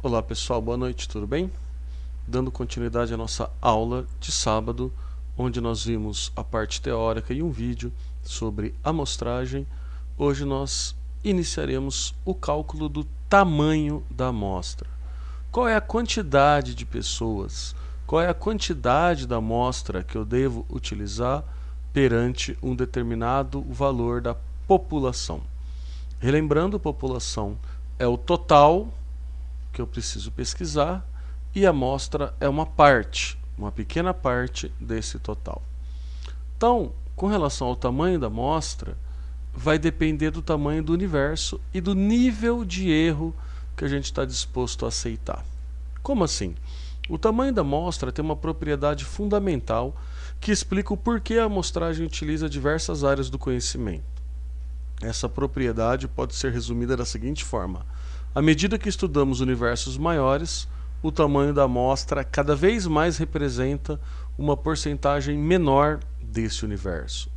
Olá pessoal, boa noite, tudo bem? Dando continuidade à nossa aula de sábado, onde nós vimos a parte teórica e um vídeo sobre amostragem, hoje nós iniciaremos o cálculo do tamanho da amostra. Qual é a quantidade de pessoas? Qual é a quantidade da amostra que eu devo utilizar perante um determinado valor da população? Relembrando, população é o total que eu preciso pesquisar e a amostra é uma parte, uma pequena parte desse total. Então, com relação ao tamanho da amostra, vai depender do tamanho do universo e do nível de erro que a gente está disposto a aceitar. Como assim? O tamanho da amostra tem uma propriedade fundamental que explica o porquê a amostragem utiliza diversas áreas do conhecimento. Essa propriedade pode ser resumida da seguinte forma: à medida que estudamos universos maiores, o tamanho da amostra cada vez mais representa uma porcentagem menor desse universo.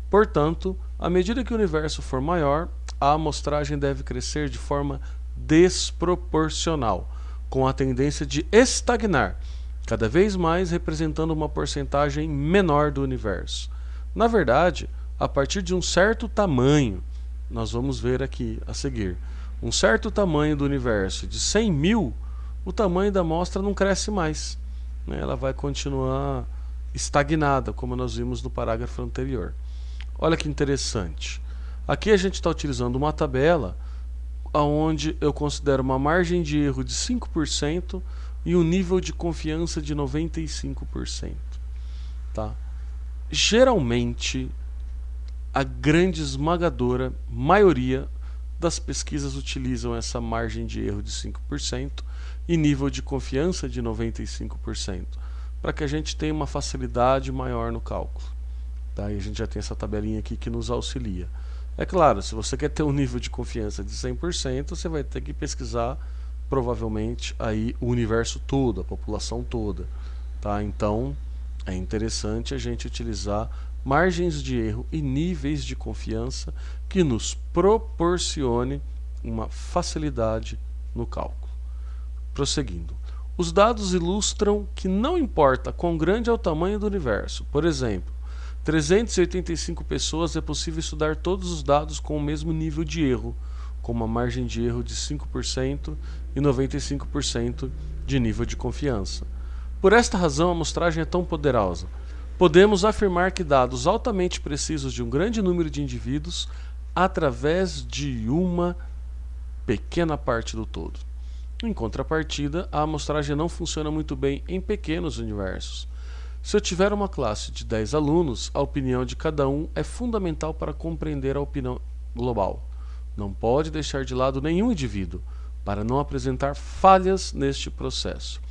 Portanto, à medida que o universo for maior, a amostragem deve crescer de forma desproporcional, com a tendência de estagnar, cada vez mais representando uma porcentagem menor do universo. Na verdade, a partir de um certo tamanho, nós vamos ver aqui a seguir, um certo tamanho do universo de 100 mil, o tamanho da amostra não cresce mais, né? Ela vai continuar estagnada, como nós vimos no parágrafo anterior. Olha que interessante. Aqui a gente está utilizando uma tabela onde eu considero uma margem de erro de 5% e um nível de confiança de 95%. Tá? Geralmente, a grande esmagadora maioria das pesquisas utilizam essa margem de erro de 5% e nível de confiança de 95%, para que a gente tenha uma facilidade maior no cálculo. Tá? E a gente já tem essa tabelinha aqui que nos auxilia. É claro, se você quer ter um nível de confiança de 100%, você vai ter que pesquisar provavelmente aí o universo todo, a população toda. Tá? Então, é interessante a gente utilizar margens de erro e níveis de confiança que nos proporcione uma facilidade no cálculo. Prosseguindo. Os dados ilustram que não importa quão grande é o tamanho do universo. Por exemplo, 385 pessoas é possível estudar todos os dados com o mesmo nível de erro, com uma margem de erro de 5% e 95% de nível de confiança. Por esta razão, a amostragem é tão poderosa. Podemos afirmar que dados altamente precisos de um grande número de indivíduos através de uma pequena parte do todo. Em contrapartida, a amostragem não funciona muito bem em pequenos universos. Se eu tiver uma classe de 10 alunos, a opinião de cada um é fundamental para compreender a opinião global. Não pode deixar de lado nenhum indivíduo, para não apresentar falhas neste processo.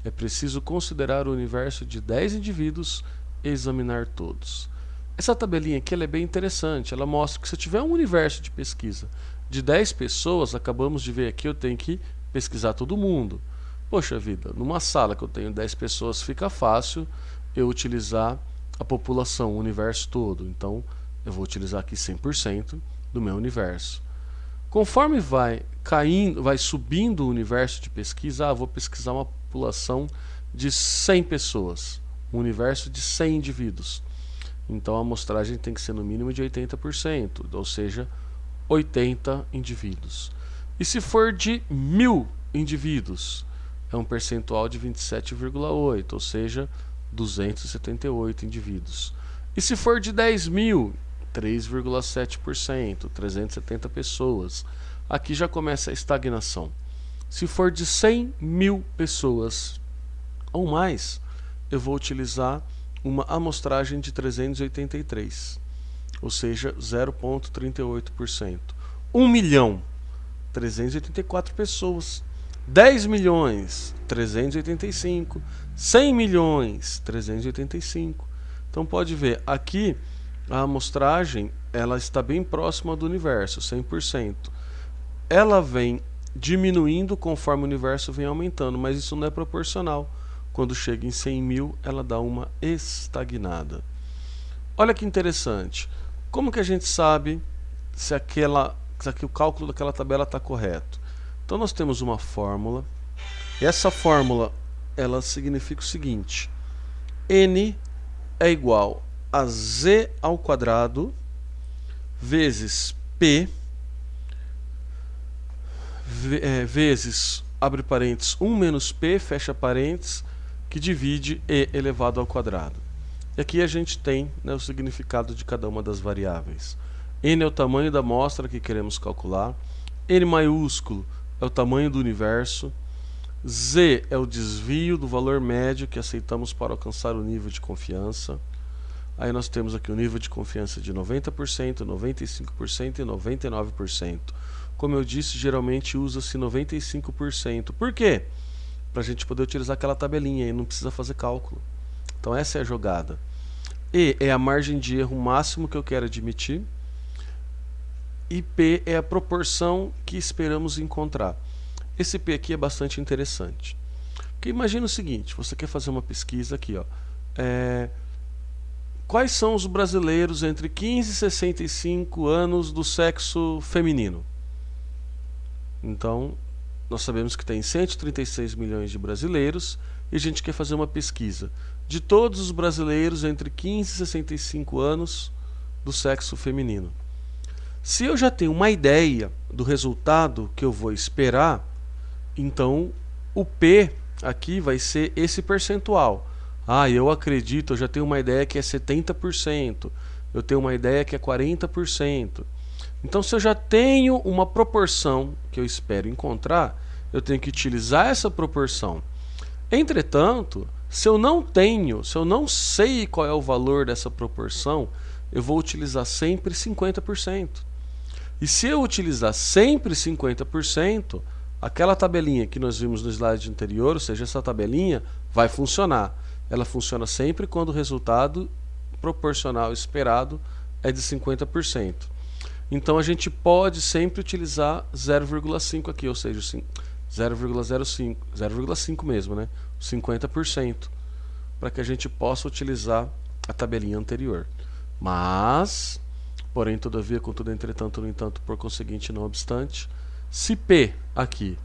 É preciso considerar o universo de 10 indivíduos e examinar todos. Essa tabelinha aqui ela é bem interessante. Ela mostra que se eu tiver um universo de pesquisa de 10 pessoas, acabamos de ver aqui, eu tenho que pesquisar todo mundo. Poxa vida, numa sala que eu tenho 10 pessoas, fica fácil eu utilizar a população, o universo todo. Então, eu vou utilizar aqui 100% do meu universo. Conforme vai subindo o universo de pesquisa, vou pesquisar uma população de 100 pessoas, um universo de 100 indivíduos. Então, a amostragem tem que ser no mínimo de 80%, ou seja, 80 indivíduos. E se for de 1000 indivíduos, é um percentual de 27,8%, ou seja, 278 indivíduos. E se for de 10 mil, 3,7%, 370 pessoas. Aqui já começa a estagnação. Se for de 100 mil pessoas ou mais, eu vou utilizar uma amostragem de 383, ou seja, 0,38%. 1 milhão, 384 pessoas. 10 milhões, 385. 100 milhões, 385. Então pode ver, aqui a amostragem ela está bem próxima do universo, 100%. Ela vem diminuindo conforme o universo vem aumentando, mas isso não é proporcional. Quando chega em 100 mil, ela dá uma estagnada. Olha que interessante. Como que a gente sabe se o cálculo daquela tabela está correto? Então nós temos uma fórmula Essa fórmula, ela significa o seguinte: n é igual a z ao quadrado vezes p vezes, abre parênteses, 1 menos p, fecha parênteses, que divide e elevado ao quadrado. E aqui a gente tem, né, o significado de cada uma das variáveis. N é o tamanho da amostra que queremos calcular, N maiúsculo é o tamanho do universo, Z é o desvio do valor médio que aceitamos para alcançar o nível de confiança. Aí nós temos aqui o nível de confiança de 90%, 95% e 99%. Como eu disse, geralmente usa-se 95%. Por quê? Para a gente poder utilizar aquela tabelinha e não precisa fazer cálculo. Então essa é a jogada. E é a margem de erro máximo que eu quero admitir. E P é a proporção que esperamos encontrar. Esse P aqui é bastante interessante. Porque imagina o seguinte, você quer fazer uma pesquisa aqui, ó. Quais são os brasileiros entre 15 e 65 anos do sexo feminino? Então, nós sabemos que tem 136 milhões de brasileiros e a gente quer fazer uma pesquisa de todos os brasileiros entre 15 e 65 anos do sexo feminino. Se eu já tenho uma ideia do resultado que eu vou esperar, então o P aqui vai ser esse percentual. Eu acredito, eu já tenho uma ideia que é 70%, eu tenho uma ideia que é 40%. Então, se eu já tenho uma proporção que eu espero encontrar, eu tenho que utilizar essa proporção. Entretanto, se eu não sei qual é o valor dessa proporção, eu vou utilizar sempre 50%. E se eu utilizar sempre 50%, aquela tabelinha que nós vimos no slide anterior, ou seja, essa tabelinha, vai funcionar. Ela funciona sempre quando o resultado proporcional esperado é de 50%. Então a gente pode sempre utilizar 0,5 aqui, ou seja, 0,05, 0,5 mesmo, né? 50%, para que a gente possa utilizar a tabelinha anterior. Mas, porém, todavia, contudo, entretanto, no entanto, por conseguinte, não obstante, se P aqui,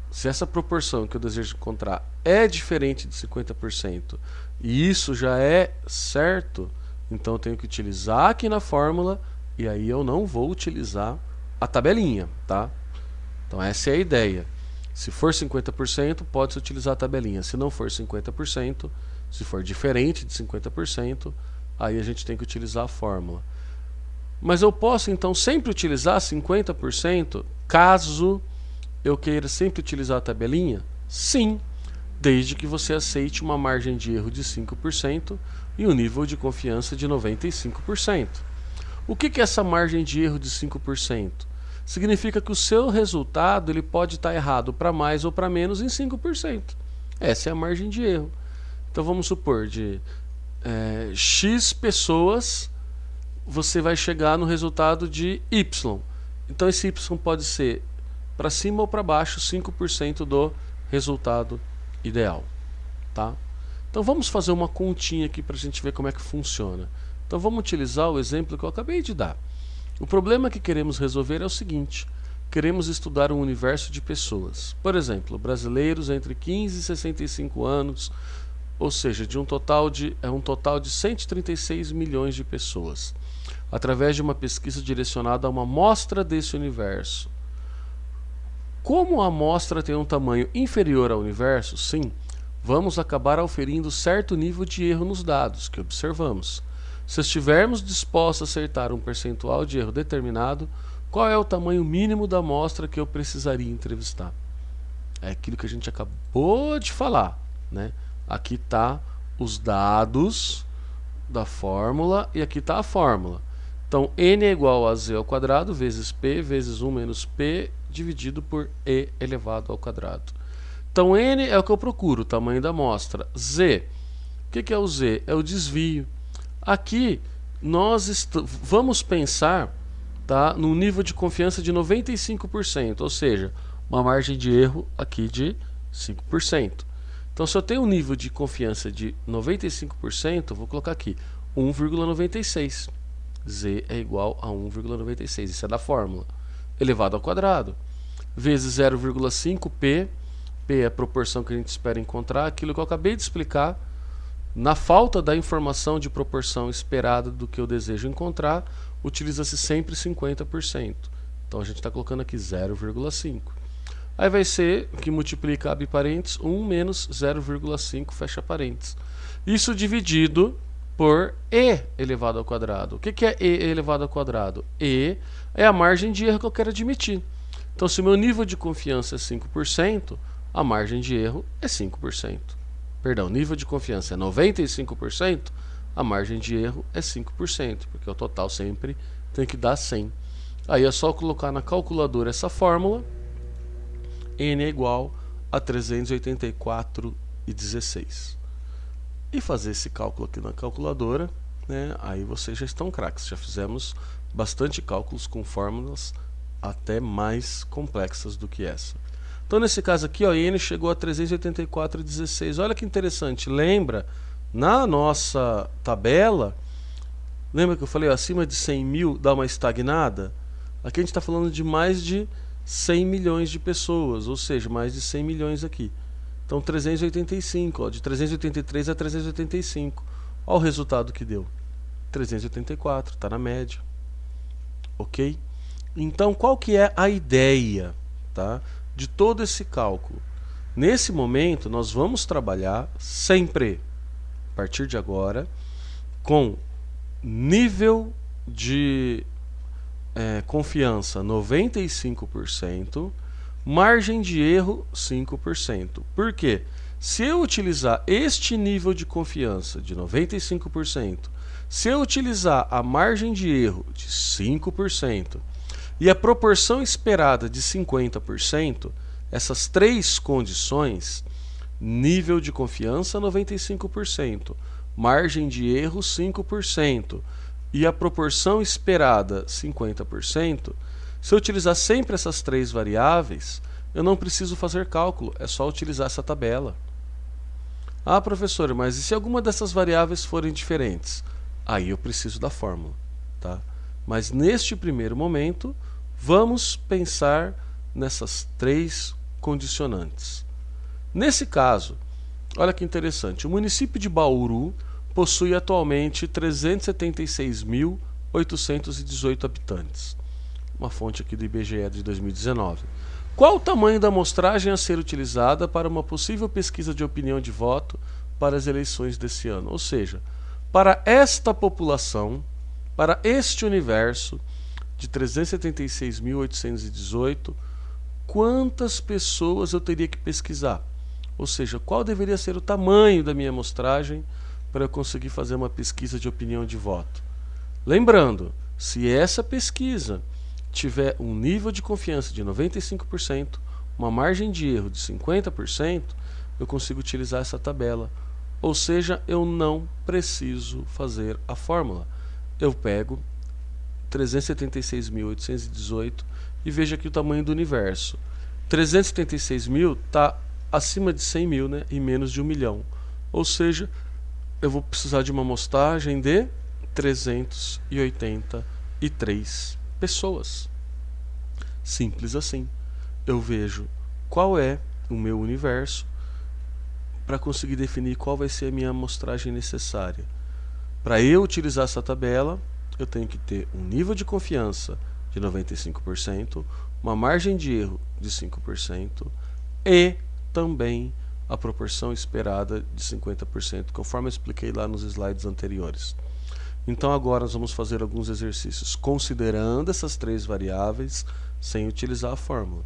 se essa proporção que eu desejo encontrar é diferente de 50% e isso já é certo, então eu tenho que utilizar aqui na fórmula e aí eu não vou utilizar a tabelinha, tá? Então essa é a ideia. Se for 50%, pode-se utilizar a tabelinha. Se não for 50%, se for diferente de 50%, aí a gente tem que utilizar a fórmula. Mas eu posso então sempre utilizar 50% caso eu queira sempre utilizar a tabelinha? Sim, desde que você aceite uma margem de erro de 5% e um nível de confiança de 95%. O que é essa margem de erro de 5%? Significa que o seu resultado ele pode estar errado para mais ou para menos em 5%. Essa é a margem de erro. Então vamos supor, de X pessoas, você vai chegar no resultado de Y. Então esse Y pode ser para cima ou para baixo 5% do resultado ideal. Tá? Então vamos fazer uma continha aqui para a gente ver como é que funciona. Então vamos utilizar o exemplo que eu acabei de dar. O problema que queremos resolver é o seguinte: queremos estudar um universo de pessoas. Por exemplo, brasileiros entre 15 e 65 anos, ou seja, um total de 136 milhões de pessoas, através de uma pesquisa direcionada a uma amostra desse universo. Como a amostra tem um tamanho inferior ao universo, sim, vamos acabar auferindo certo nível de erro nos dados que observamos. Se estivermos dispostos a acertar um percentual de erro determinado, qual é o tamanho mínimo da amostra que eu precisaria entrevistar? É aquilo que a gente acabou de falar, né? Aqui está os dados da fórmula e aqui está a fórmula. Então, n é igual a z ao quadrado vezes p vezes 1 menos p dividido por e elevado ao quadrado. Então, n é o que eu procuro, o tamanho da amostra. Z, o que é o z? É o desvio. Aqui, nós vamos pensar, tá, num nível de confiança de 95%, ou seja, uma margem de erro aqui de 5%. Então, se eu tenho um nível de confiança de 95%, eu vou colocar aqui 1,96. Z é igual a 1,96, isso é da fórmula, elevado ao quadrado, vezes 0,5p, P é a proporção que a gente espera encontrar, aquilo que eu acabei de explicar. Na falta da informação de proporção esperada do que eu desejo encontrar, utiliza-se sempre 50%. Então a gente está colocando aqui 0,5. Aí vai ser que multiplica, abre parênteses, 1 menos 0,5, fecha parênteses. Isso dividido por e elevado ao quadrado. O que é e elevado ao quadrado? E é a margem de erro que eu quero admitir. Então, se o meu nível de confiança é 5%, a margem de erro é 5%. Perdão, nível de confiança é 95%, a margem de erro é 5%, porque o total sempre tem que dar 100. Aí é só colocar na calculadora essa fórmula, n é igual a 384,16. E fazer esse cálculo aqui na calculadora, né? Aí vocês já estão craques. Já fizemos bastante cálculos com fórmulas até mais complexas do que essa. Então nesse caso aqui, ó, n chegou a 384,16. Olha que interessante. Lembra, na nossa tabela, lembra que eu falei, ó, acima de 100 mil dá uma estagnada? Aqui a gente está falando de mais de 100 milhões de pessoas, ou seja, mais de 100 milhões aqui. Então 385, ó, de 383 a 385. Olha o resultado que deu. 384, está na média. Ok? Então qual que é a ideia, tá, de todo esse cálculo? Nesse momento nós vamos trabalhar sempre, a partir de agora, com nível de confiança 95%, margem de erro 5%. Por quê? Se eu utilizar este nível de confiança de 95%, se eu utilizar a margem de erro de 5% e a proporção esperada de 50%, essas três condições, nível de confiança 95%, margem de erro 5%, e a proporção esperada 50%, se eu utilizar sempre essas três variáveis, eu não preciso fazer cálculo, é só utilizar essa tabela. Ah, professor, mas e se alguma dessas variáveis forem diferentes? Aí eu preciso da fórmula, tá? Mas neste primeiro momento, vamos pensar nessas três condicionantes. Nesse caso, olha que interessante, o município de Bauru possui atualmente 376.818 habitantes. Uma fonte aqui do IBGE de 2019. Qual o tamanho da amostragem a ser utilizada para uma possível pesquisa de opinião de voto para as eleições desse ano? Ou seja, para esta população, para este universo de 376.818, quantas pessoas eu teria que pesquisar? Ou seja, qual deveria ser o tamanho da minha amostragem para eu conseguir fazer uma pesquisa de opinião de voto? Lembrando, se essa pesquisa tiver um nível de confiança de 95%, uma margem de erro de 50%, eu consigo utilizar essa tabela. Ou seja, eu não preciso fazer a fórmula. Eu pego 376.818 e vejo aqui o tamanho do universo. 376 mil está acima de 100 mil, né, e menos de 1 milhão. Ou seja, eu vou precisar de uma amostragem de 383 pessoas. Simples assim. Eu vejo qual é o meu universo para conseguir definir qual vai ser a minha amostragem necessária. Para eu utilizar essa tabela, eu tenho que ter um nível de confiança de 95%, uma margem de erro de 5% e também a proporção esperada de 50%, conforme eu expliquei lá nos slides anteriores. Então agora nós vamos fazer alguns exercícios considerando essas três variáveis sem utilizar a fórmula.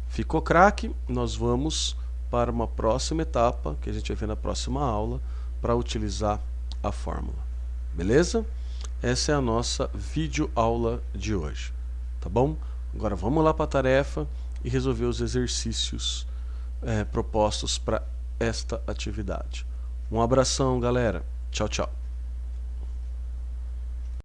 Ficou craque? Nós vamos para uma próxima etapa, que a gente vai ver na próxima aula, para utilizar a fórmula. Beleza? Essa é a nossa videoaula de hoje. Tá bom? Agora vamos lá para a tarefa e resolver os exercícios propostos para esta atividade. Um abração, galera. Tchau, tchau.